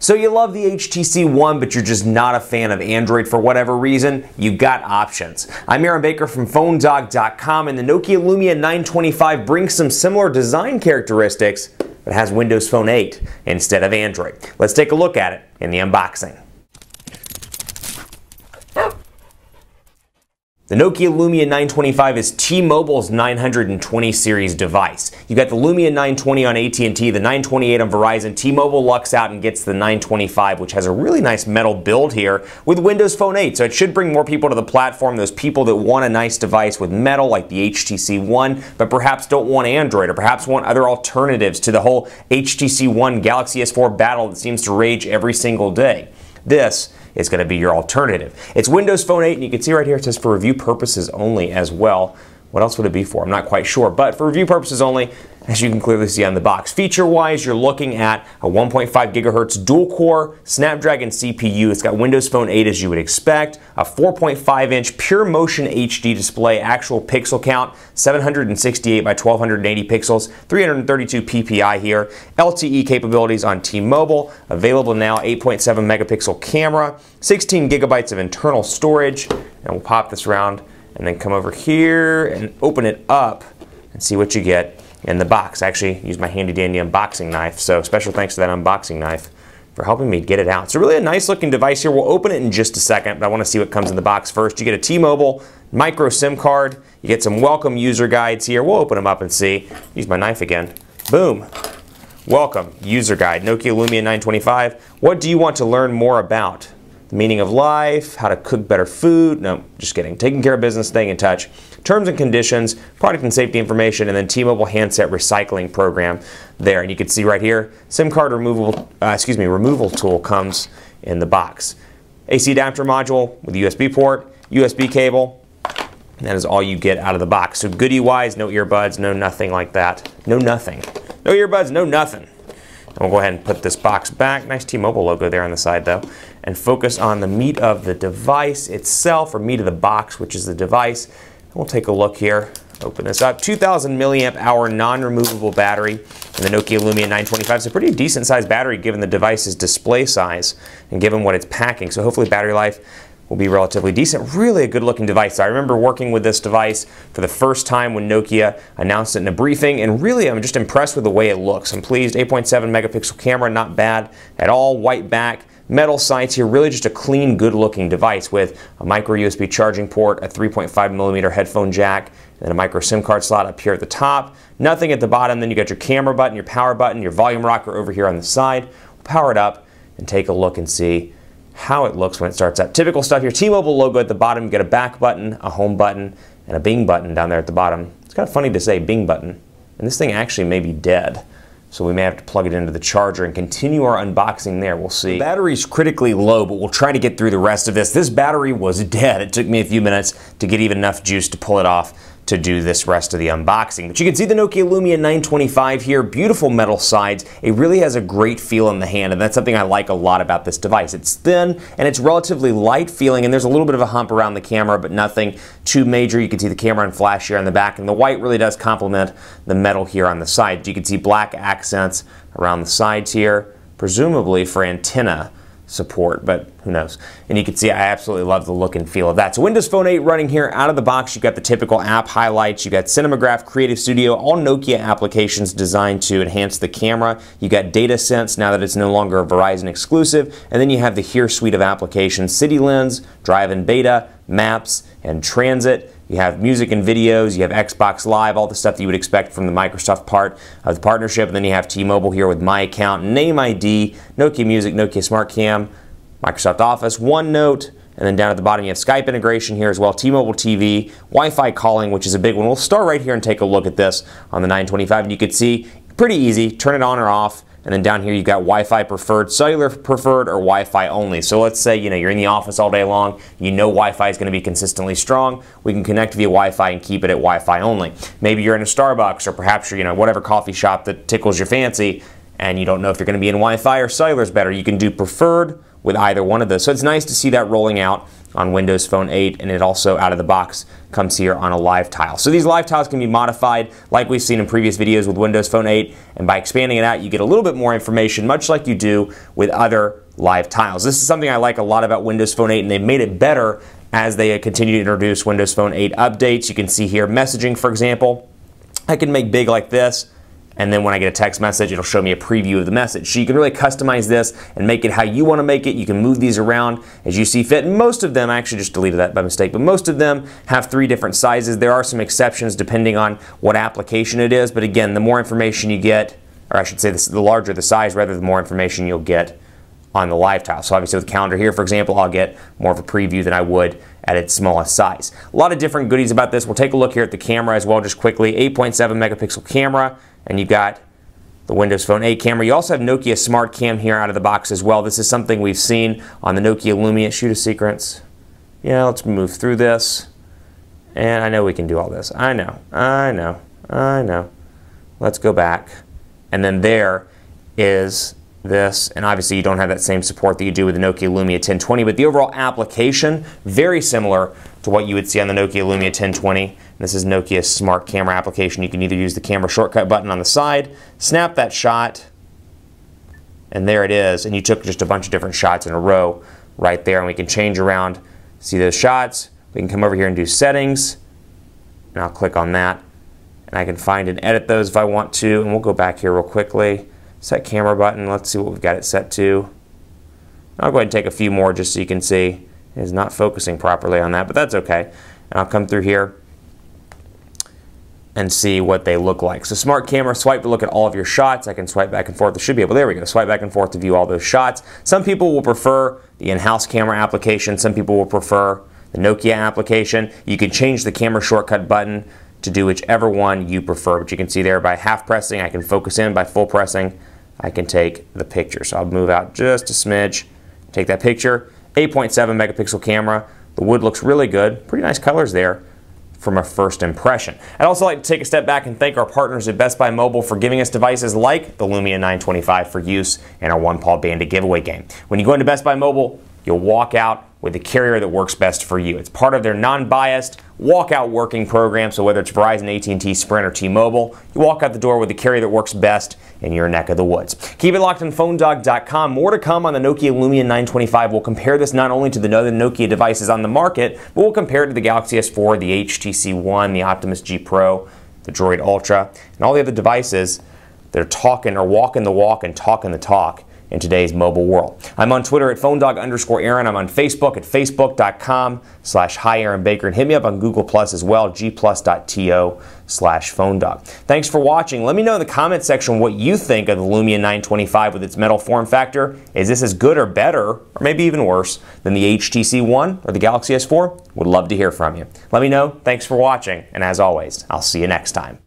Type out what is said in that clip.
So you love the HTC One, but you're just not a fan of Android for whatever reason? You've got options. I'm Aaron Baker from PhoneDog.com, and the Nokia Lumia 925 brings some similar design characteristics, but has Windows Phone 8 instead of Android. Let's take a look at it in the unboxing. The Nokia Lumia 925 is T-Mobile's 920 series device. You got the Lumia 920 on AT&T, the 928 on Verizon. T-Mobile lucks out and gets the 925, which has a really nice metal build here with Windows Phone 8. So it should bring more people to the platform, those people that want a nice device with metal like the HTC One, but perhaps don't want Android or perhaps want other alternatives to the whole HTC One Galaxy S4 battle that seems to rage every single day. This is going to be your alternative. It's Windows Phone 8, and you can see right here it says for review purposes only as well. What else would it be for? I'm not quite sure, but for review purposes only, as you can clearly see on the box. Feature-wise, you're looking at a 1.5 gigahertz dual-core Snapdragon CPU. It's got Windows Phone 8 as you would expect, a 4.5-inch PureMotion HD display, actual pixel count, 768 by 1280 pixels, 332 ppi here, LTE capabilities on T-Mobile, available now, 8.7 megapixel camera, 16 gigabytes of internal storage, and we'll pop this around and then come over here and open it up and see what you get in the box. I actually used my handy dandy unboxing knife, so special thanks to that unboxing knife for helping me get it out. So really a nice looking device here. We'll open it in just a second, but I want to see what comes in the box first. You get a T-Mobile micro SIM card. You get some welcome user guides here. We'll open them up and see. Use my knife again. Boom. Welcome user guide. Nokia Lumia 925. What do you want to learn more about? The meaning of life, how to cook better food, no, just kidding. Taking care of business, staying in touch. Terms and conditions, product and safety information, and then T-Mobile handset recycling program there. And you can see right here, SIM card removal tool comes in the box. AC adapter module with a USB port, USB cable. And that is all you get out of the box. So goodie-wise, no earbuds, no nothing like that. No nothing. No earbuds, no nothing. And we'll go ahead and put this box back. Nice T-Mobile logo there on the side though. And focus on the meat of the device itself, or meat of the box, which is the device. And we'll take a look here. Open this up. 2,000 milliamp hour non-removable battery in the Nokia Lumia 925. It's a pretty decent sized battery given the device's display size and given what it's packing. So hopefully battery life will be relatively decent. Really a good looking device. So I remember working with this device for the first time when Nokia announced it in a briefing, and really I'm just impressed with the way it looks. I'm pleased. 8.7 megapixel camera, not bad at all. White back, metal sides here, really just a clean, good looking device with a micro USB charging port, a 3.5 millimeter headphone jack, and then a micro SIM card slot up here at the top. Nothing at the bottom. Then you got your camera button, your power button, your volume rocker over here on the side. We'll power it up and take a look and see how it looks when it starts up. Typical stuff here. T-Mobile logo at the bottom. You get a back button, a home button, and a Bing button down there at the bottom. It's kind of funny to say Bing button. And this thing actually may be dead. So we may have to plug it into the charger and continue our unboxing there. We'll see. The battery's critically low, but we'll try to get through the rest of this. This battery was dead. It took me a few minutes to get even enough juice to pull it off to do this rest of the unboxing. But you can see the Nokia Lumia 925 here, beautiful metal sides. It really has a great feel in the hand, and that's something I like a lot about this device. It's thin and it's relatively light feeling, and there's a little bit of a hump around the camera, but nothing too major. You can see the camera and flash here on the back, and the white really does complement the metal here on the side. You can see black accents around the sides here, presumably for antenna support, but who knows. And you can see I absolutely love the look and feel of that. So Windows Phone 8 running here out of the box. You've got the typical app highlights. You've got Cinemagraph, Creative Studio, all Nokia applications designed to enhance the camera. You got Data Sense now that it's no longer a Verizon exclusive. And then you have the Here suite of applications, City Lens, Drive and Beta, Maps, and Transit. You have music and videos, you have Xbox Live, all the stuff that you would expect from the Microsoft part of the partnership. And then you have T-Mobile here with My Account, Name ID, Nokia Music, Nokia Smart Cam, Microsoft Office, OneNote, and then down at the bottom you have Skype integration here as well, T-Mobile TV, Wi-Fi calling, which is a big one. We'll start right here and take a look at this on the 925, and you can see pretty easy, turn it on or off. And then down here you've got Wi-Fi preferred, cellular preferred, or Wi-Fi only. So let's say you're in the office all day long, Wi-Fi is going to be consistently strong. We can connect via Wi-Fi and keep it at Wi-Fi only. Maybe you're in a Starbucks, or perhaps you're whatever coffee shop that tickles your fancy, and you don't know if you're going to be in Wi-Fi or cellular is better. You can do preferred with either one of those. So it's nice to see that rolling out on Windows Phone 8, and it also out of the box comes here on a live tile. So these live tiles can be modified like we've seen in previous videos with Windows Phone 8, and by expanding it out you get a little bit more information, much like you do with other live tiles. This is something I like a lot about Windows Phone 8, and they've made it better as they continue to introduce Windows Phone 8 updates. You can see here messaging, for example. I can make big like this, and then when I get a text message, it'll show me a preview of the message. So you can really customize this and make it how you want to make it. You can move these around as you see fit. And most of them, I actually just deleted that by mistake, but most of them have 3 different sizes. There are some exceptions depending on what application it is, but again, the more information you get, or I should say the larger the size, rather the more information you'll get on the live tile. So obviously with calendar here, for example, I'll get more of a preview than I would at its smallest size. A lot of different goodies about this. We'll take a look here at the camera as well just quickly. 8.7 megapixel camera, and you've got the Windows Phone 8 camera. You also have Nokia Smart Cam here out of the box as well. This is something we've seen on the Nokia Lumia. Shoot a sequence. Yeah, let's move through this. And I know we can do all this. I know. Let's go back. And then there is this, and obviously you don't have that same support that you do with the Nokia Lumia 1020, but the overall application, very similar to what you would see on the Nokia Lumia 1020. This is Nokia's smart camera application. You can either use the camera shortcut button on the side, snap that shot, and there it is, and you took just a bunch of different shots in a row right there, and we can change around, see those shots. We can come over here and do settings, and I'll click on that, and I can find and edit those if I want to, and we'll go back here real quickly. Set camera button, let's see what we've got it set to. I'll go ahead and take a few more just so you can see it is not focusing properly on that, but that's okay. And I'll come through here and see what they look like. So smart camera, swipe to look at all of your shots. I can swipe back and forth. It should be able, there we go, swipe back and forth to view all those shots. Some people will prefer the in-house camera application. Some people will prefer the Nokia application. You can change the camera shortcut button to do whichever one you prefer, but you can see there by half pressing I can focus in, by full pressing I can take the picture. So I'll move out just a smidge, take that picture. 8.7 megapixel camera. The wood looks really good, pretty nice colors there from a first impression. I'd also like to take a step back and thank our partners at Best Buy Mobile for giving us devices like the Lumia 925 for use in our One Paw Bandit giveaway game. When you go into Best Buy Mobile, you'll walk out with the carrier that works best for you. It's part of their non-biased walkout working program, so whether it's Verizon, AT&T, Sprint, or T-Mobile, you walk out the door with the carrier that works best in your neck of the woods. Keep it locked on PhoneDog.com. More to come on the Nokia Lumia 925. We'll compare this not only to the other Nokia devices on the market, but we'll compare it to the Galaxy S4, the HTC One, the Optimus G Pro, the Droid Ultra, and all the other devices that are talking or walking the walk and talking the talk in today's mobile world. I'm on Twitter at PhoneDog_Aaron. I'm on Facebook at Facebook.com/HiAaronBaker. And hit me up on Google Plus as well, gplus.to/PhoneDog. Thanks for watching. Let me know in the comment section what you think of the Lumia 925 with its metal form factor. Is this as good or better, or maybe even worse, than the HTC One or the Galaxy S4? Would love to hear from you. Let me know. Thanks for watching. And as always, I'll see you next time.